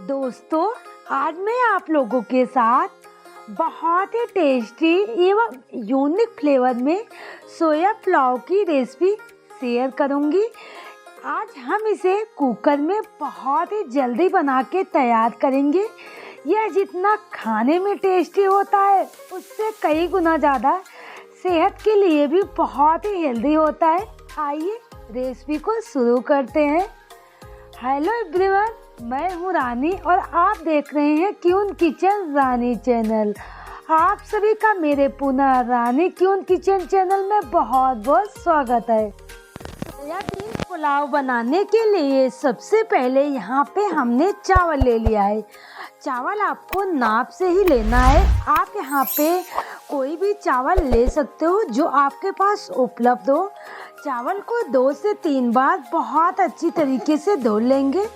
दोस्तों, आज मैं आप लोगों के साथ बहुत ही टेस्टी एवं यूनिक फ्लेवर में सोया पुलाव की रेसिपी शेयर करूंगी। आज हम इसे कुकर में बहुत ही जल्दी बना के तैयार करेंगे। यह जितना खाने में टेस्टी होता है उससे कई गुना ज़्यादा सेहत के लिए भी बहुत ही हेल्दी होता है। आइए रेसिपी को शुरू करते हैं। हेलो एवरीवन, मैं हूँ रानी और आप देख रहे हैं क्यून किचन रानी चैनल। आप सभी का मेरे पुनः रानी क्यून किचन चैनल में बहुत बहुत स्वागत है। सोयाबीन पुलाव बनाने के लिए सबसे पहले यहाँ पे हमने चावल ले लिया है। चावल आपको नाप से ही लेना है। आप यहाँ पे कोई भी चावल ले सकते हो जो आपके पास उपलब्ध हो। चावल को 2 से 3 बार बहुत अच्छी तरीके से धो लेंगे।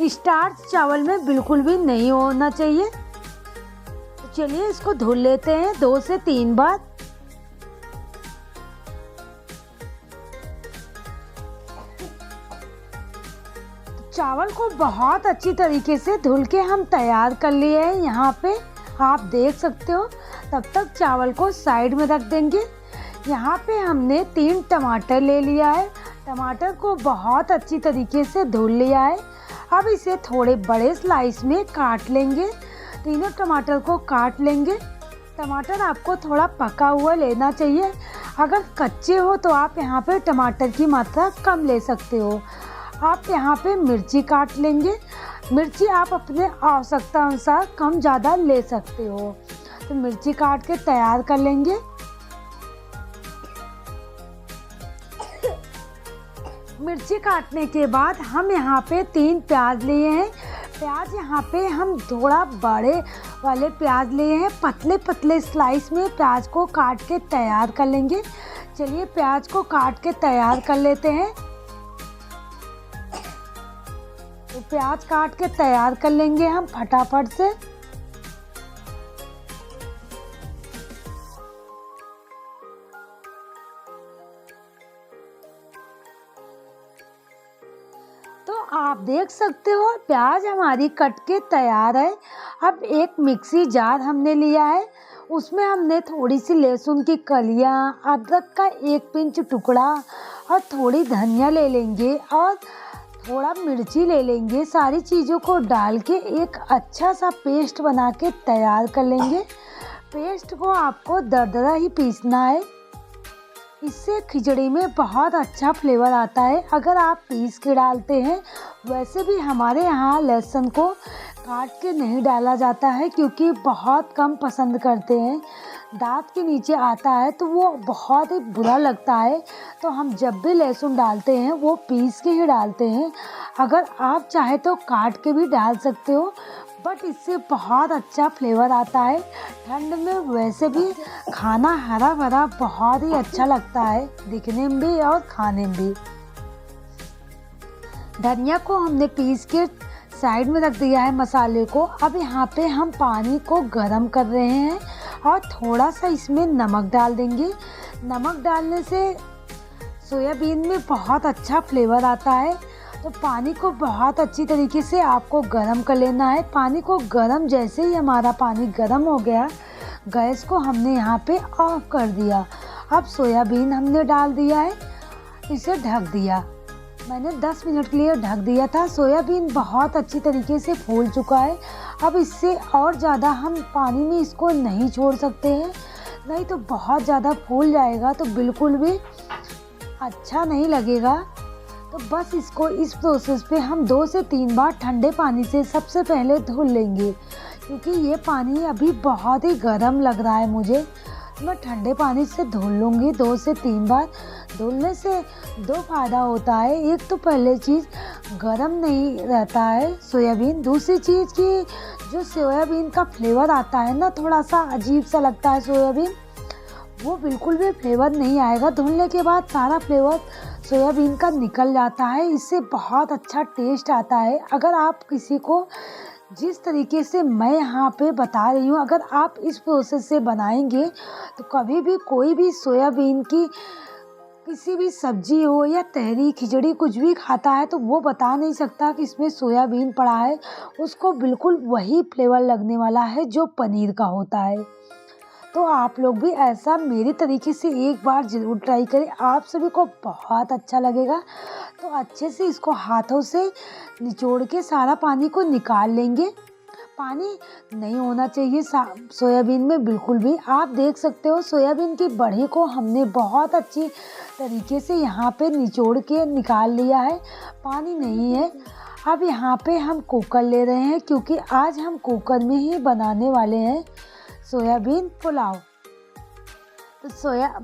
स्टार्च चावल में बिल्कुल भी नहीं होना चाहिए। तो चलिए इसको धो लेते हैं 2 से 3 बार। चावल को बहुत अच्छी तरीके से धुल के हम तैयार कर लिए हैं। यहाँ पे आप देख सकते हो। तब तक चावल को साइड में रख देंगे। यहाँ पे हमने 3 टमाटर ले लिया है। टमाटर को बहुत अच्छी तरीके से धुल लिया है। अब इसे थोड़े बड़े स्लाइस में काट लेंगे। तीनों टमाटर को काट लेंगे। टमाटर आपको थोड़ा पका हुआ लेना चाहिए। अगर कच्चे हो तो आप यहाँ पे टमाटर की मात्रा कम ले सकते हो। आप यहाँ पे मिर्ची काट लेंगे। मिर्ची आप अपने आवश्यकता अनुसार कम ज़्यादा ले सकते हो। तो मिर्ची काट के तैयार कर लेंगे। मिर्ची काटने के बाद हम यहाँ पे 3 प्याज लिए हैं। प्याज यहाँ पे हम थोड़ा बड़े वाले प्याज लिए हैं। पतले पतले स्लाइस में प्याज को काट के तैयार कर लेंगे। चलिए प्याज को काट के तैयार कर लेते हैं। तो प्याज काट के तैयार कर लेंगे हम फटाफट से। तो आप देख सकते हो प्याज हमारी कट के तैयार है। अब एक मिक्सी जार हमने लिया है। उसमें हमने थोड़ी सी लहसुन की कलियाँ, अदरक का 1 पिंच टुकड़ा और थोड़ी धनिया ले लेंगे और थोड़ा मिर्ची ले लेंगे। सारी चीज़ों को डाल के एक अच्छा सा पेस्ट बना के तैयार कर लेंगे। पेस्ट को आपको दरदरा ही पीसना है। इससे खिचड़ी में बहुत अच्छा फ्लेवर आता है अगर आप पीस के डालते हैं। वैसे भी हमारे यहाँ लहसुन को काट के नहीं डाला जाता है क्योंकि बहुत कम पसंद करते हैं। दांत के नीचे आता है तो वो बहुत ही बुरा लगता है। तो हम जब भी लहसुन डालते हैं वो पीस के ही डालते हैं। अगर आप चाहे तो काट के भी डाल सकते हो, बट इससे बहुत अच्छा फ्लेवर आता है। ठंड में वैसे भी खाना हरा भरा बहुत ही अच्छा लगता है, दिखने में भी और खाने में भी। धनिया को हमने पीस के साइड में रख दिया है मसाले को। अब यहाँ पे हम पानी को गरम कर रहे हैं और थोड़ा सा इसमें नमक डाल देंगे। नमक डालने से सोयाबीन में बहुत अच्छा फ्लेवर आता है। तो पानी को बहुत अच्छी तरीके से आपको गरम कर लेना है। पानी को गरम, जैसे ही हमारा पानी गरम हो गया, गैस को हमने यहाँ पे ऑफ कर दिया। अब सोयाबीन हमने डाल दिया है। इसे ढक दिया। मैंने 10 मिनट के लिए ढक दिया था। सोयाबीन बहुत अच्छी तरीके से फूल चुका है। अब इससे और ज़्यादा हम पानी में इसको नहीं छोड़ सकते हैं, नहीं तो बहुत ज़्यादा फूल जाएगा तो बिल्कुल भी अच्छा नहीं लगेगा। तो बस इसको इस प्रोसेस पे हम 2 से 3 बार ठंडे पानी से सबसे पहले धुल लेंगे, क्योंकि ये पानी अभी बहुत ही गर्म लग रहा है मुझे। तो मैं ठंडे पानी से धुल लूँगी 2 से 3 बार। धुलने से 2 फ़ायदा होता है। एक तो पहले चीज़ गरम नहीं रहता है सोयाबीन। दूसरी चीज़ कि जो सोयाबीन का फ्लेवर आता है ना, थोड़ा सा अजीब सा लगता है सोयाबीन, वो बिल्कुल भी फ्लेवर नहीं आएगा। धुलने के बाद सारा फ्लेवर सोयाबीन का निकल जाता है। इससे बहुत अच्छा टेस्ट आता है। अगर आप किसी को जिस तरीके से मैं यहाँ पे बता रही हूँ, अगर आप इस प्रोसेस से बनाएंगे तो कभी भी कोई भी सोयाबीन की किसी भी सब्जी हो या तहरी खिचड़ी कुछ भी खाता है तो वो बता नहीं सकता कि इसमें सोयाबीन पड़ा है। उसको बिल्कुल वही फ्लेवर लगने वाला है जो पनीर का होता है। तो आप लोग भी ऐसा मेरे तरीके से एक बार ज़रूर ट्राई करें, आप सभी को बहुत अच्छा लगेगा। तो अच्छे से इसको हाथों से निचोड़ के सारा पानी को निकाल लेंगे। पानी नहीं होना चाहिए सोयाबीन में बिल्कुल भी। आप देख सकते हो सोयाबीन की बड़ी को हमने बहुत अच्छी तरीके से यहाँ पे निचोड़ के निकाल लिया है, पानी नहीं है। अब यहाँ पे हम कुकर ले रहे हैं क्योंकि आज हम कुकर में ही बनाने वाले हैं सोयाबीन पुलाव। तो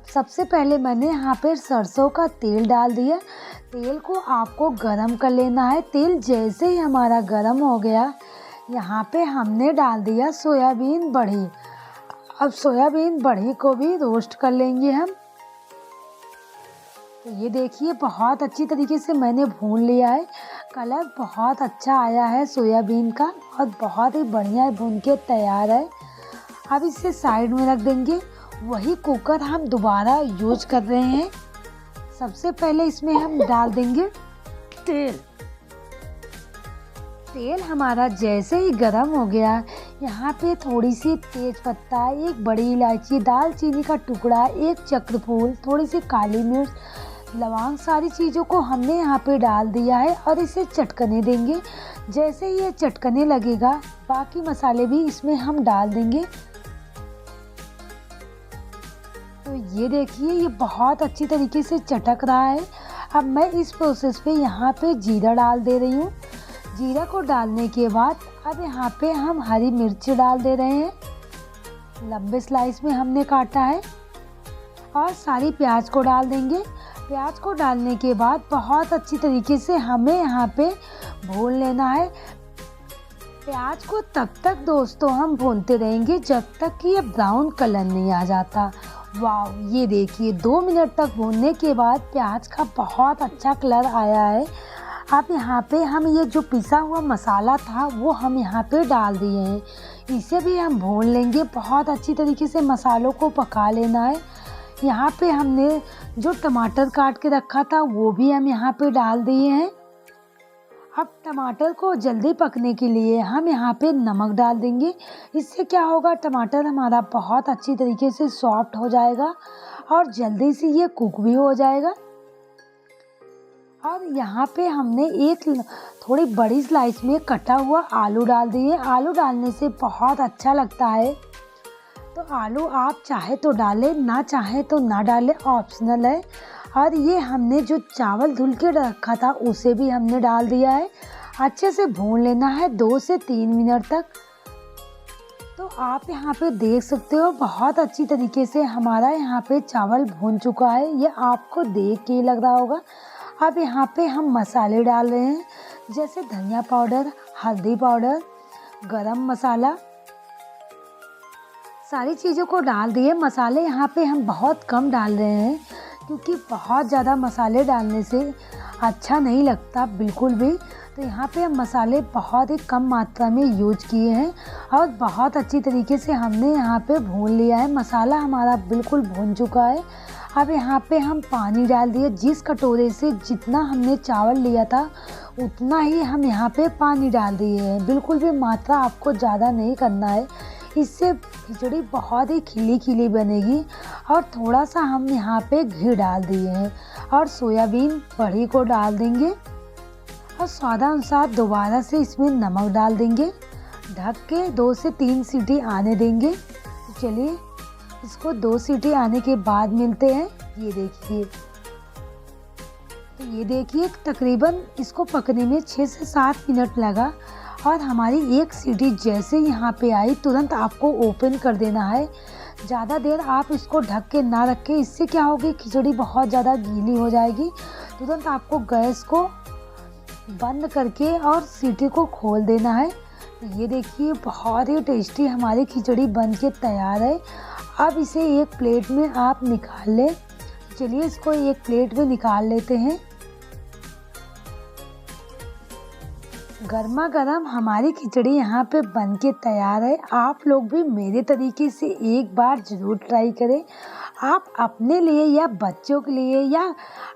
सबसे पहले मैंने यहाँ पे सरसों का तेल डाल दिया। तेल को आपको गरम कर लेना है। तेल जैसे ही हमारा गरम हो गया, यहाँ पे हमने डाल दिया सोयाबीन बड़ी। अब सोयाबीन बड़ी को भी रोस्ट कर लेंगे हम। तो ये देखिए बहुत अच्छी तरीके से मैंने भून लिया है। कलर बहुत अच्छा आया है सोयाबीन का और बहुत ही बढ़िया भून के तैयार है। अब इसे साइड में रख देंगे। वही कुकर हम दोबारा यूज कर रहे हैं। सबसे पहले इसमें हम डाल देंगे तेल। तेल हमारा जैसे ही गरम हो गया, यहाँ पे थोड़ी सी तेज पत्ता, एक बड़ी इलायची, दालचीनी का टुकड़ा, एक चक्रफूल, थोड़ी सी काली मिर्च, लौंग, सारी चीज़ों को हमने यहाँ पे डाल दिया है और इसे चटकने देंगे। जैसे ही ये चटकने लगेगा, बाकी मसाले भी इसमें हम डाल देंगे। तो ये देखिए ये बहुत अच्छी तरीके से चटक रहा है। अब मैं इस प्रोसेस पे यहाँ पे जीरा डाल दे रही हूँ। जीरा को डालने के बाद अब यहाँ पे हम हरी मिर्च डाल दे रहे हैं, लंबे स्लाइस में हमने काटा है। और सारी प्याज को डाल देंगे। प्याज को डालने के बाद बहुत अच्छी तरीके से हमें यहाँ पे भून लेना है। प्याज को तब तक दोस्तों हम भूनते रहेंगे जब तक कि ये ब्राउन कलर नहीं आ जाता। वाह, ये देखिए 2 मिनट तक भूनने के बाद प्याज का बहुत अच्छा कलर आया है। अब यहाँ पे हम ये जो पिसा हुआ मसाला था वो हम यहाँ पे डाल दिए हैं। इसे भी हम भून लेंगे। बहुत अच्छी तरीके से मसालों को पका लेना है। यहाँ पे हमने जो टमाटर काट के रखा था वो भी हम यहाँ पे डाल दिए हैं। अब टमाटर को जल्दी पकने के लिए हम यहाँ पे नमक डाल देंगे। इससे क्या होगा, टमाटर हमारा बहुत अच्छी तरीके से सॉफ्ट हो जाएगा और जल्दी से ये कुक भी हो जाएगा। और यहाँ पे हमने एक थोड़ी बड़ी स्लाइस में कटा हुआ आलू डाल दिए। आलू डालने से बहुत अच्छा लगता है। तो आलू आप चाहे तो डालें, ना चाहे तो ना डालें, ऑप्शनल है। और ये हमने जो चावल धुल के रखा था उसे भी हमने डाल दिया है। अच्छे से भून लेना है 2 से 3 मिनट तक। तो आप यहाँ पे देख सकते हो बहुत अच्छी तरीके से हमारा यहाँ पे चावल भून चुका है। ये आपको देख के ही लग रहा होगा। अब यहाँ पे हम मसाले डाल रहे हैं, जैसे धनिया पाउडर, हल्दी पाउडर, गरम मसाला, सारी चीज़ों को डाल दिए। मसाले यहाँ पे हम बहुत कम डाल रहे हैं क्योंकि बहुत ज़्यादा मसाले डालने से अच्छा नहीं लगता बिल्कुल भी। तो यहाँ पे हम मसाले बहुत ही कम मात्रा में यूज किए हैं और बहुत अच्छी तरीके से हमने यहाँ पे भून लिया है। मसाला हमारा बिल्कुल भून चुका है। अब यहाँ पे हम पानी डाल दिए। जिस कटोरे से जितना हमने चावल लिया था उतना ही हम यहाँ पे पानी डाल दिए हैं। बिल्कुल भी मात्रा आपको ज़्यादा नहीं करना है, इससे खिचड़ी बहुत ही खिली खिली बनेगी। और थोड़ा सा हम यहाँ पे घी डाल दिए हैं और सोयाबीन बड़ी को डाल देंगे और स्वादानुसार दोबारा से इसमें नमक डाल देंगे। ढक के 2 से 3 सीटी आने देंगे। तो चलिए इसको 2 सीटी आने के बाद मिलते हैं। ये देखिए, तो ये देखिए तकरीबन इसको पकने में 6 से 7 मिनट लगा और हमारी 1 सीटी जैसे यहाँ पे आई तुरंत आपको ओपन कर देना है। ज़्यादा देर आप इसको ढक के ना रखें, इससे क्या होगी खिचड़ी बहुत ज़्यादा गीली हो जाएगी। तुरंत आपको गैस को बंद करके और सीटी को खोल देना है। तो ये देखिए बहुत ही टेस्टी हमारी खिचड़ी बन के तैयार है। अब इसे एक प्लेट में आप निकाल लें। चलिए इसको एक प्लेट में निकाल लेते हैं। गर्मा गर्म हमारी खिचड़ी यहाँ पे बन के तैयार है। आप लोग भी मेरे तरीके से एक बार ज़रूर ट्राई करें। आप अपने लिए या बच्चों के लिए या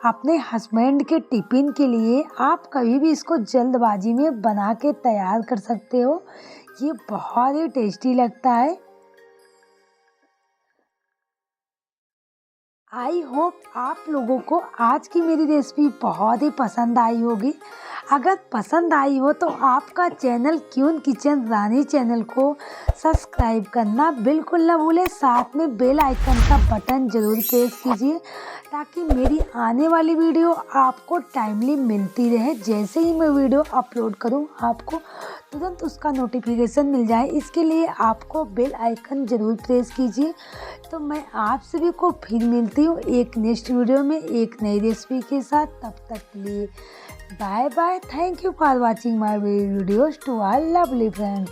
अपने हस्बैंड के टिफ़िन के लिए आप कभी भी इसको जल्दबाजी में बना के तैयार कर सकते हो। ये बहुत ही टेस्टी लगता है। आई होप आप लोगों को आज की मेरी रेसिपी बहुत ही पसंद आई होगी। अगर पसंद आई हो तो आपका चैनल क्यून किचन रानी चैनल को सब्सक्राइब करना बिल्कुल ना भूलें। साथ में बेल आइकन का बटन ज़रूर प्रेस कीजिए ताकि मेरी आने वाली वीडियो आपको टाइमली मिलती रहे। जैसे ही मैं वीडियो अपलोड करूं आपको तुरंत उसका नोटिफिकेशन मिल जाए। इसके लिए आपको बेल आइकन ज़रूर प्रेस कीजिए। तो मैं आप सभी को फिर मिलती हूँ एक नेक्स्ट वीडियो में एक नई रेसिपी के साथ। तब तक के लिए bye bye. Thank you for watching my videos to all lovely friends.